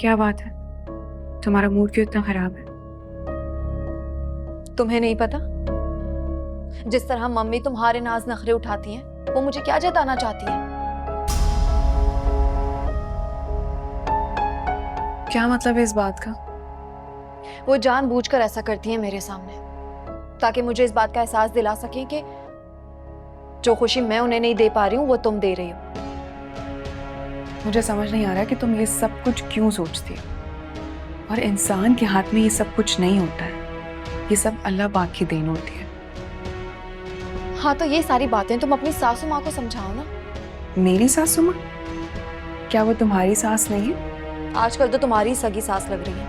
क्या बात है, तुम्हारा मूड क्यों इतना खराब है? तुम्हें नहीं पता जिस तरह मम्मी तुम्हारे नाज नखरे उठाती हैं वो मुझे क्या जताना चाहती हैं? क्या मतलब है इस बात का? वो जानबूझकर ऐसा करती हैं मेरे सामने ताकि मुझे इस बात का एहसास दिला सकें कि जो खुशी मैं उन्हें नहीं दे पा रही हूँ वो तुम दे रही हो। मुझे समझ नहीं आ रहा कि तुम ये सब कुछ क्यों सोचती हो। और इंसान के हाथ में ये सब कुछ नहीं होता है, ये सब अल्लाह पाक की देन होती है। हाँ तो ये सारी बातें तुम अपनी सासू माँ को समझाओ ना। मेरी सासू माँ? क्या वो तुम्हारी सास नहीं है? आजकल तो तुम्हारी सगी सास लग रही है।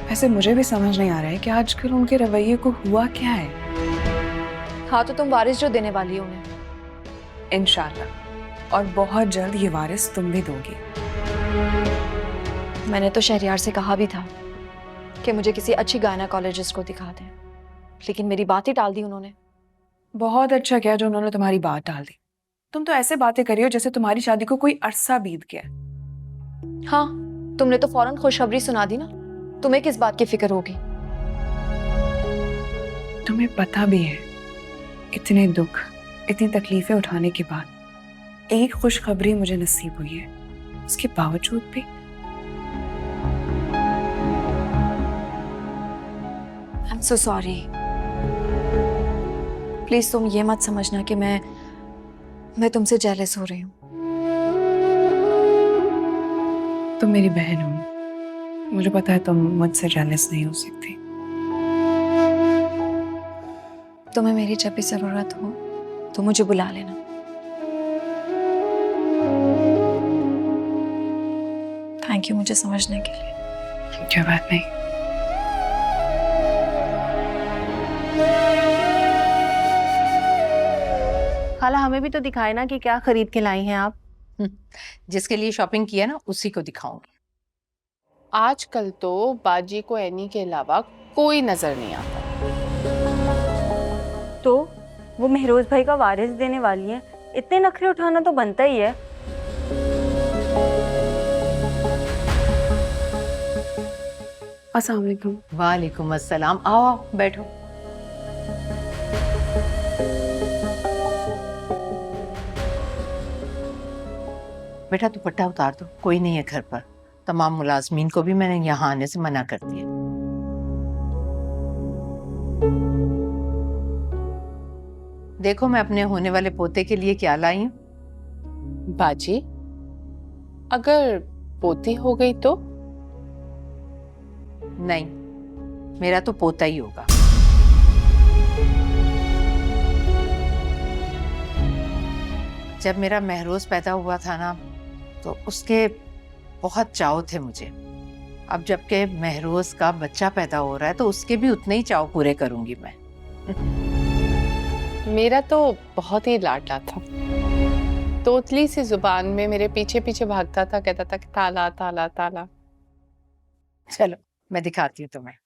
वैसे मुझे भी समझ नहीं आ रहा है कि आजकल उनके रवैये को हुआ क्या है। हाँ तो तुम वारिस जो देने वाली हो उन्हें। इंशाल्लाह, और बहुत जल्द ये वारिस तुम भी दोगी। मैंने तो शहरयार से कहा भी था कि मुझे किसी अच्छी गायनेकोलॉजिस्ट को दिखा दें, लेकिन मेरी बात ही टाल दी उन्होंने। बहुत अच्छा किया जो उन्होंने तुम्हारी बात टाल दी। तुम तो ऐसे बातें करी हो जैसे तुम्हारी शादी को कोई अरसा बीत गया। हाँ, तुमने तो फौरन खुशखबरी सुना दी ना, तुम्हें किस बात की फिक्र होगी? तुम्हें पता भी है इतने दुख, इतनी तकलीफें उठाने के बाद एक खुशखबरी मुझे नसीब हुई है, उसके बावजूद भी। I am so sorry. Please तुम ये मत समझना कि मैं तुमसे जेलस हो रही हूँ। तुम मेरी बहन हो, मुझे पता है तुम मुझसे जेलस नहीं हो सकती। तुम्हें मेरी जब भी जरूरत हो तो मुझे बुला लेना। थैंक यू मुझे समझने के लिए। क्या बात नहीं। खाला हमें भी तो दिखाए ना कि क्या खरीद के लाई हैं आप। जिसके लिए शॉपिंग किया ना उसी को दिखाऊंगी। आजकल तो बाजी को एनी के अलावा कोई नजर नहीं आता। तो वो महरोज भाई का वारिस देने वाली है, इतने नखरे उठाना तो बनता ही है। अस्सलाम वालेकुम। वालेकुम अस्सलाम। आओ आओ बैठो। बेटा दुपट्टा उतार दो, कोई नहीं है घर पर। तमाम मुलाजमीन को भी मैंने यहाँ आने से मना कर दिया। देखो मैं अपने होने वाले पोते के लिए क्या लाई हूँ। बाजी अगर पोती हो गई तो? नहीं, मेरा तो पोता ही होगा। जब मेरा महरोज पैदा हुआ था ना तो उसके बहुत चाव थे मुझे। अब जबकि महरोज का बच्चा पैदा हो रहा है तो उसके भी उतने ही चाव पूरे करूंगी मैं। मेरा तो बहुत ही लाडला था, तोतली सी जुबान में मेरे पीछे पीछे भागता था, कहता था कि ताला ताला ताला। चलो मैं दिखाती हूँ तुम्हें।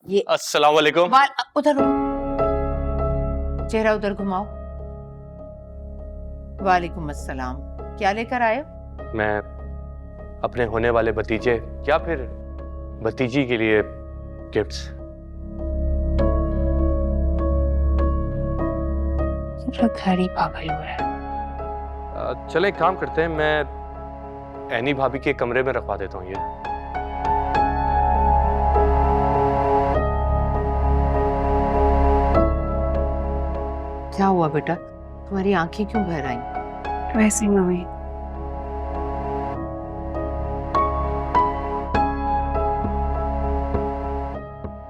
ये अस्सलाम वालेकुम। उधर चेहरा उधर घुमाओ। वालेकुम अस्सलाम। क्या लेकर आए? मैं अपने होने वाले भतीजे या फिर भतीजी के लिए गिफ्ट्स। घर ही पागल हुआ है। चले एक काम करते हैं, मैं एनी भाभी के कमरे में रखवा देता हूँ ये। क्या हुआ बेटा, तुम्हारी आंखें क्यों भर आई? वैसे ही मम्मी।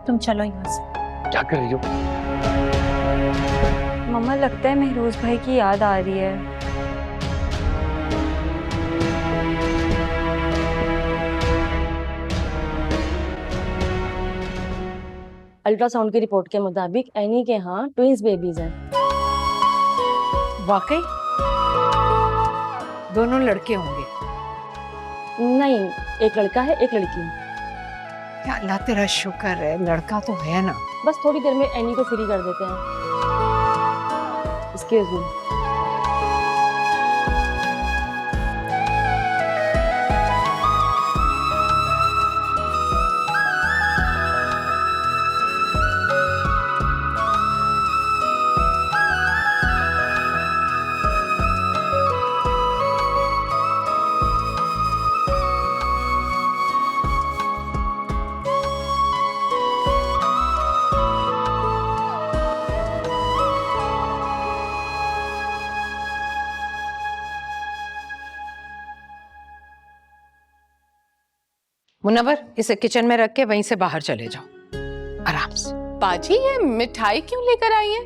तुम चलो यहाँ से। क्या कर रही हो? मम्मा लगता है महरोज भाई की याद आ रही है। अल्ट्रासाउंड की रिपोर्ट के मुताबिक एनी के यहाँ ट्विंस बेबीज हैं। वाकई दोनों लड़के होंगे? नहीं, एक लड़का है एक लड़की है। या अल्लाह तेरा शुक्र है, लड़का तो है ना। बस थोड़ी देर में एनी को फ्री कर देते हैं। Excuse me. मुनव्वर, इसे किचन में रख के वहीं से बाहर चले जाओ आराम से। बाजी ये मिठाई क्यों लेकर आई है?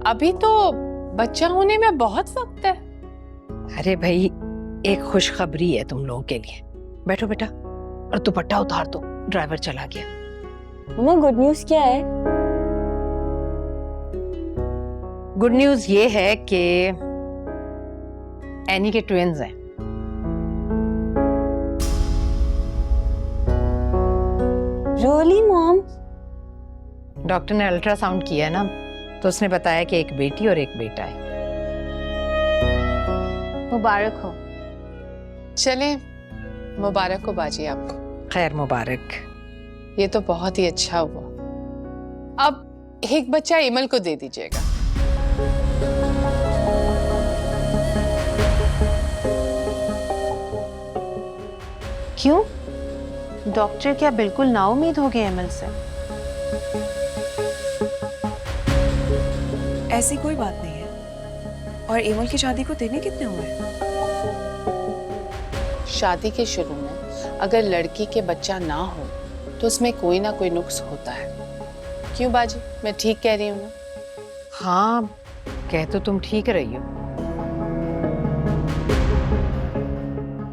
अभी तो बच्चा होने में बहुत वक्त है। अरे भाई, एक खुशखबरी है तुम लोगों के लिए। बैठो बेटा, और दुपट्टा उतार दो, ड्राइवर चला गया। मम्मा गुड न्यूज़ क्या है? गुड न्यूज ये है कि एनी के ट्विंस हैं। Really mom? डॉक्टर ने अल्ट्रासाउंड किया ना, तो उसने बताया कि एक बेटी और एक बेटा है। मुबारक हो। चले, मुबारक हो बाजी आपको। खैर मुबारक। ये तो बहुत ही अच्छा हुआ। अब एक बच्चा एमल को दे दीजिएगा। क्यों? डॉक्टर क्या बिल्कुल नाउम्मीद हो गए एमल से? ऐसी कोई बात नहीं है। और एमल की शादी को देने कितने हुए? शादी के शुरू में अगर लड़की के बच्चा ना हो तो उसमें कोई ना कोई नुक्स होता है। क्यों बाजी, मैं ठीक कह रही हूँ ना? हाँ, कह तो तुम ठीक रही हो।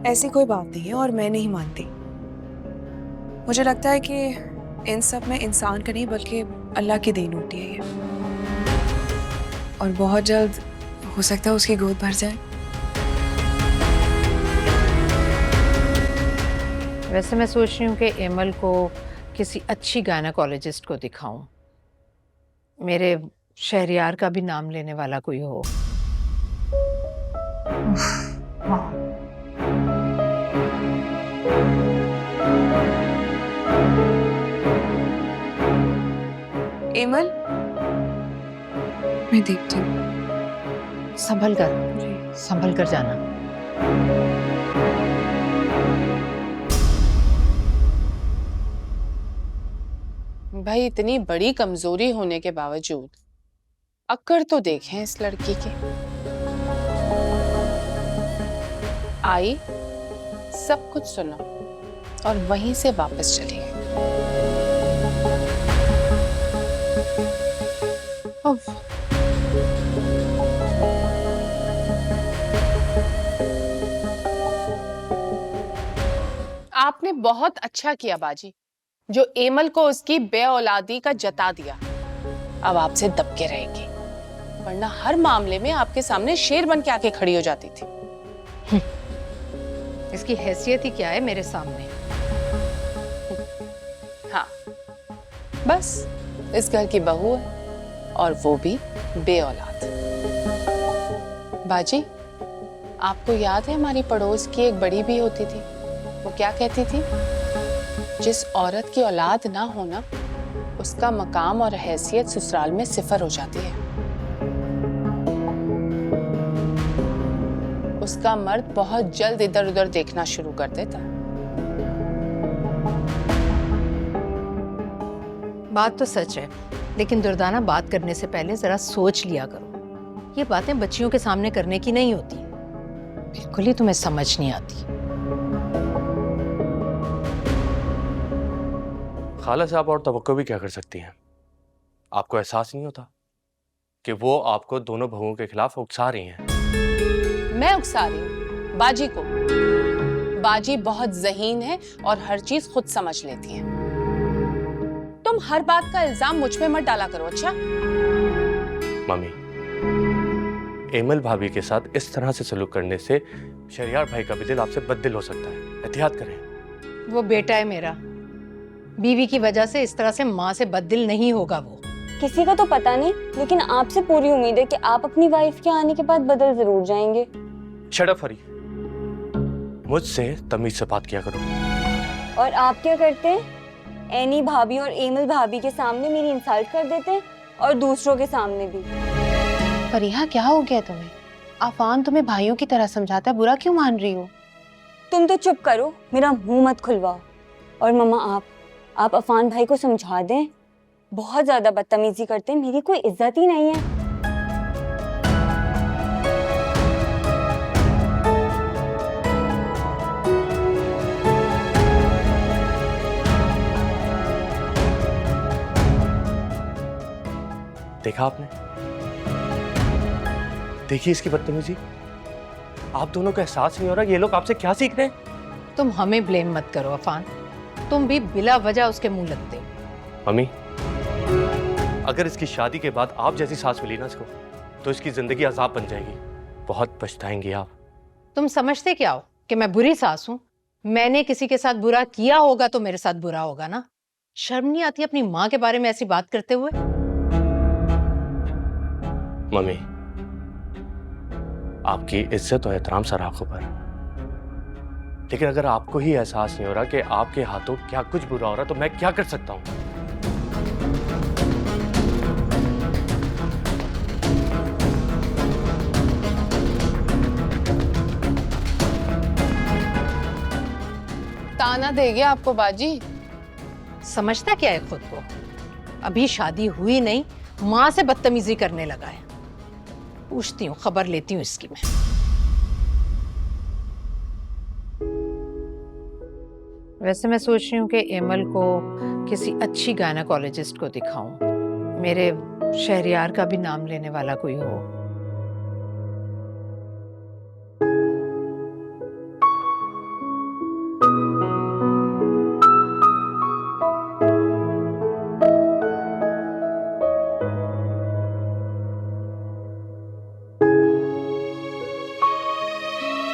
ऐसी कोई बात नहीं है और मैं नहीं मानती। मुझे लगता है कि इन सब में इंसान का नहीं बल्कि अल्लाह की देन होती है ये। और बहुत जल्द हो सकता है उसकी गोद भर जाए। वैसे मैं सोच रही हूँ कि एमल को किसी अच्छी गायनेकोलॉजिस्ट को दिखाऊं। मेरे शहरियार का भी नाम लेने वाला कोई हो। एमल, मैं देखती हूँ। संभल कर जाना। भाई इतनी बड़ी कमजोरी होने के बावजूद अक्कड़ तो देखें इस लड़की की। आई, सब कुछ सुनो और वहीं से वापस चली गई। उफ। आपने बहुत अच्छा किया बाजी, जो एमल को उसकी बेऔलादी का जता दिया। अब आपसे दबके रहेगी, वरना हर मामले में आपके सामने शेर बन के आके खड़ी हो जाती थी। इसकी हैसियत ही क्या है मेरे सामने? हाँ, बस इस घर की बहू है और वो भी बेऔलाद। बाजी, आपको याद है हमारी पड़ोस की एक बड़ी भी होती थी? वो क्या कहती थी? जिस औरत की औलाद ना होना, उसका मकाम और हैसियत ससुराल में सिफर हो जाती है। उसका मर्द बहुत जल्द इधर उधर देखना शुरू कर देता है। बात तो सच है, लेकिन दुर्दाना, बात करने से पहले जरा सोच लिया करो। ये बातें बच्चियों के सामने करने की नहीं होती। बिल्कुल ही तुम्हें समझ नहीं आती। खाला साहब और तवक्को भी क्या कर सकती हैं? आपको एहसास नहीं होता कि वो आपको दोनों बहुओं के खिलाफ उकसा रही हैं? मैं उकसा रही हूँ बाजी को। बाजी बहुत ज़हीन है और हर चीज खुद समझ लेती है। तुम हर बात का इल्जाम मुझ पे मत डाला करो, अच्छा? मम्मी, एमल भाभी के साथ इस तरह से सलूक करने से शहरियार भाई का भी दिल आपसे बददिल हो सकता है। एहतियात करें। वो बेटा है मेरा, बीवी की वजह से इस तरह से माँ से बददिल नहीं होगा वो। किसी का तो पता नहीं, लेकिन आपसे पूरी उम्मीद है कि आप अपनी वाइफ के आने के बाद बदल जरूर जाएंगे। शट अप फरी, मुझसे तमीज से बात किया करो। और आप क्या करते हैं? एनी भाभी और एमल भाभी के सामने मेरी इंसल्ट कर देते हैं और दूसरों के सामने भी। फरीहा, क्या हो गया तुम्हें? आफान तुम्हें भाइयों की तरह समझाता है, बुरा क्यों मान रही हो? तुम तो चुप करो, मेरा मुंह मत खुलवाओ। और मम्मा, आप अफान भाई को समझा दें, बहुत ज्यादा बदतमीजी करते हैं, मेरी कोई इज्जत ही नहीं है। देखा आपने? देखिए इसकी बदतमीजी। आप दोनों को एहसास नहीं हो रहा कि ये लोग आपसे क्या सीख रहे हैं? तुम हमें ब्लेम मत करो अफान, तुम भी बिला वजह उसके मुंह लगते हो। मम्मी, अगर इसकी शादी के बाद आप जैसी सास मिली ना इसको, तो इसकी जिंदगी अजाब बन जाएगी। बहुत पछताएंगी आप। तुम समझते क्या हो कि मैं बुरी सास हूं? मैंने किसी के साथ बुरा किया होगा तो मेरे साथ बुरा होगा ना। शर्म नहीं आती अपनी माँ के बारे में ऐसी बात करते हुए? मम्मी, आपकी इज्जत और एहतराम सर आंखों पर, लेकिन अगर आपको ही एहसास नहीं हो रहा कि आपके हाथों क्या कुछ बुरा हो रहा, तो मैं क्या कर सकता हूं? ताना देगी आपको बाजी। समझता क्या है खुद को? अभी शादी हुई नहीं, माँ से बदतमीजी करने लगा है। पूछती हूँ, खबर लेती हूँ इसकी मैं। वैसे मैं सोच रही हूँ कि एमल को किसी अच्छी गायनेकोलॉजिस्ट को दिखाऊं। मेरे शहरियार का भी नाम लेने वाला कोई हो।